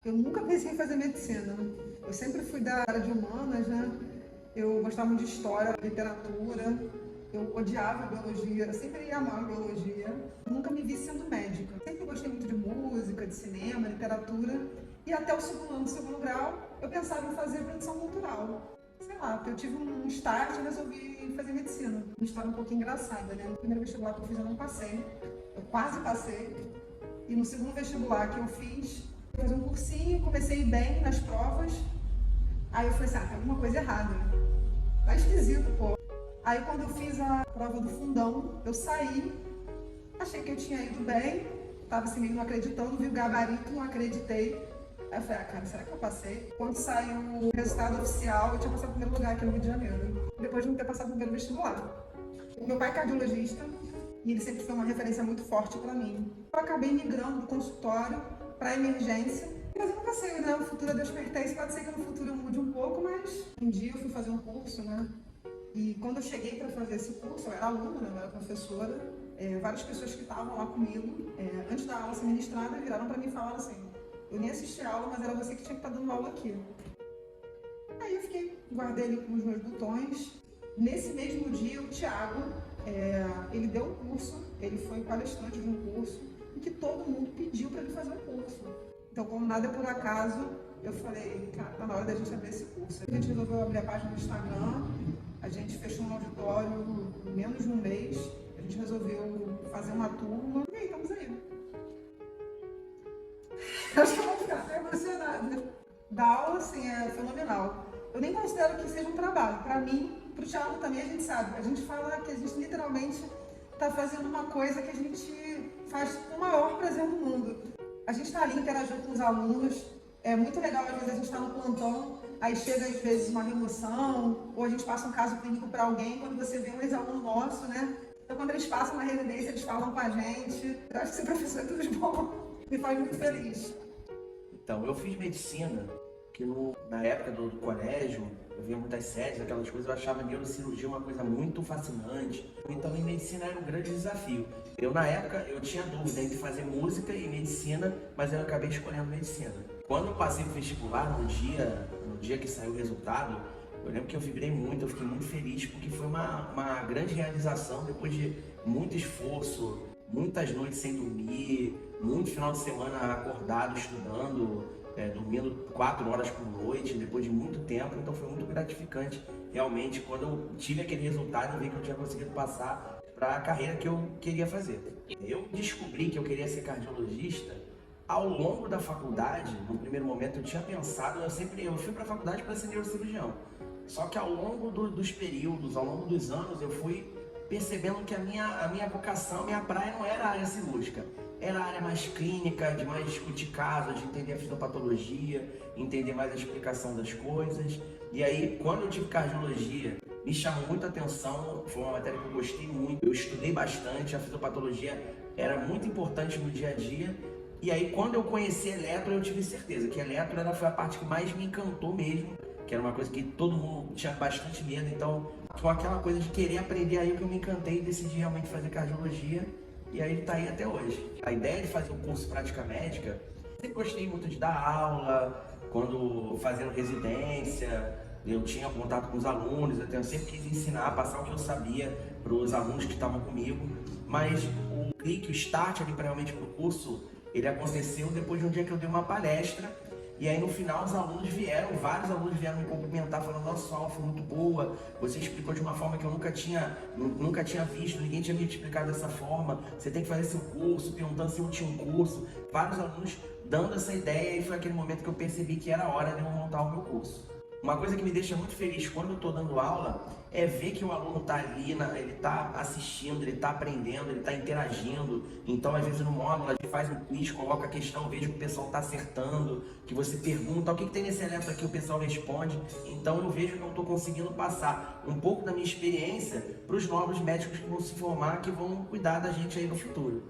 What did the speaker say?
Eu nunca pensei em fazer medicina. Eu sempre fui da área de humanas, né? Eu gostava muito de história, literatura. Eu odiava biologia, eu sempre ia amar biologia. Eu nunca me vi sendo médica. Sempre gostei muito de música, de cinema, literatura. E até o segundo ano do segundo grau, eu pensava em fazer produção cultural. Sei lá, porque eu tive um start e resolvi fazer medicina. Uma história um pouco engraçada, né? No primeiro vestibular que eu fiz, eu não passei. Eu quase passei. E no segundo vestibular que eu fiz um cursinho, comecei bem nas provas. Aí eu falei assim, tem alguma coisa errada. Tá esquisito, pô. Aí quando eu fiz a prova do fundão, eu saí, achei que eu tinha ido bem, tava assim meio não acreditando, vi o gabarito, não acreditei. Aí eu falei, cara, será que eu passei? Quando saiu o resultado oficial, eu tinha passado o primeiro lugar aqui no Rio de Janeiro, depois de não ter passado o primeiro vestibular. O meu pai é cardiologista e ele sempre foi uma referência muito forte para mim. Eu acabei migrando do consultório para emergência, mas eu nunca sei, né? O futuro a Deus pertence, pode ser que no futuro eu mude um pouco, mas um dia eu fui fazer um curso, né? E quando eu cheguei para fazer esse curso, eu era aluna, né? Eu era professora, várias pessoas que estavam lá comigo, antes da aula ser ministrada, viraram para mim e falaram assim, eu nem assisti a aula, mas era você que tinha que estar dando aula aqui. Aí eu fiquei, guardei ali com os meus botões. Nesse mesmo dia, o Thiago, ele deu um curso, ele foi palestrante de um curso, em que todo mundo pediu para ele fazer um curso. Então, como nada é por acaso, eu falei, cara, tá na hora da gente abrir esse curso. A gente resolveu abrir a página no Instagram, a gente fechou um auditório em menos de um mês, a gente resolveu fazer uma turma, e aí, estamos aí. Acho que eu vou ficar até emocionada. Dar aula, assim, é fenomenal. Eu nem considero que seja um trabalho. Para mim, para o Thiago também, a gente sabe. A gente fala que a gente literalmente está fazendo uma coisa que a gente faz com o maior prazer do mundo. A gente está ali interagindo com os alunos. É muito legal, às vezes, a gente está no plantão, aí chega, às vezes, uma remoção, ou a gente passa um caso clínico para alguém, quando você vê um ex-aluno nosso, né? Então, quando eles passam na residência, eles falam com a gente. Eu acho que ser professor é tudo de bom. Me faz muito feliz. Então, eu fiz medicina, que na época do colégio, eu via muitas séries, aquelas coisas, eu achava neurocirurgia uma coisa muito fascinante. Então, em medicina era um grande desafio. Na época, eu tinha dúvida entre fazer música e medicina, mas eu acabei escolhendo medicina. Quando eu passei pro vestibular, no dia que saiu o resultado, eu lembro que eu vibrei muito, eu fiquei muito feliz, porque foi uma grande realização depois de muito esforço, muitas noites sem dormir, muito final de semana acordado, estudando, dormindo 4 horas por noite, depois de muito tempo, então foi muito gratificante. Realmente, quando eu tive aquele resultado, eu vi que eu tinha conseguido passar para a carreira que eu queria fazer. Eu descobri que eu queria ser cardiologista ao longo da faculdade. No primeiro momento eu tinha pensado, eu fui para a faculdade para ser neurocirurgião. Só que ao longo dos períodos, ao longo dos anos, eu fui percebendo que a minha vocação, a minha praia não era a área cirúrgica. Era a área mais clínica, de mais discutir casos, de entender a fisiopatologia, entender mais a explicação das coisas. E aí, quando eu tive cardiologia, me chamou muita atenção, foi uma matéria que eu gostei muito. Eu estudei bastante, a fisiopatologia era muito importante no dia a dia. E aí, quando eu conheci eletro, eu tive certeza que eletro foi a parte que mais me encantou mesmo, que era uma coisa que todo mundo tinha bastante medo. Então, foi aquela coisa de querer aprender aí que eu me encantei e decidi realmente fazer cardiologia. E aí ele tá aí até hoje. A ideia de fazer um curso de prática médica, sempre gostei muito de dar aula, quando fazendo residência, eu tinha contato com os alunos, eu sempre quis ensinar, passar o que eu sabia para os alunos que estavam comigo. Mas o clique, o start ali realmente para o curso, ele aconteceu depois de um dia que eu dei uma palestra. E aí no final vários alunos vieram me cumprimentar, falando, nossa, sua aula foi muito boa, você explicou de uma forma que eu nunca tinha visto, ninguém tinha me explicado dessa forma, você tem que fazer seu curso, perguntando se eu tinha um curso. Vários alunos dando essa ideia, e foi aquele momento que eu percebi que era hora de eu montar o meu curso. Uma coisa que me deixa muito feliz quando eu estou dando aula é ver que o aluno está ali, ele está assistindo, ele está aprendendo, ele está interagindo. Então, às vezes no módulo, a gente faz um quiz, coloca a questão, vejo que o pessoal está acertando, que você pergunta, o que tem nesse eletro aqui, o pessoal responde. Então, eu vejo que eu estou conseguindo passar um pouco da minha experiência para os novos médicos que vão se formar, que vão cuidar da gente aí no futuro.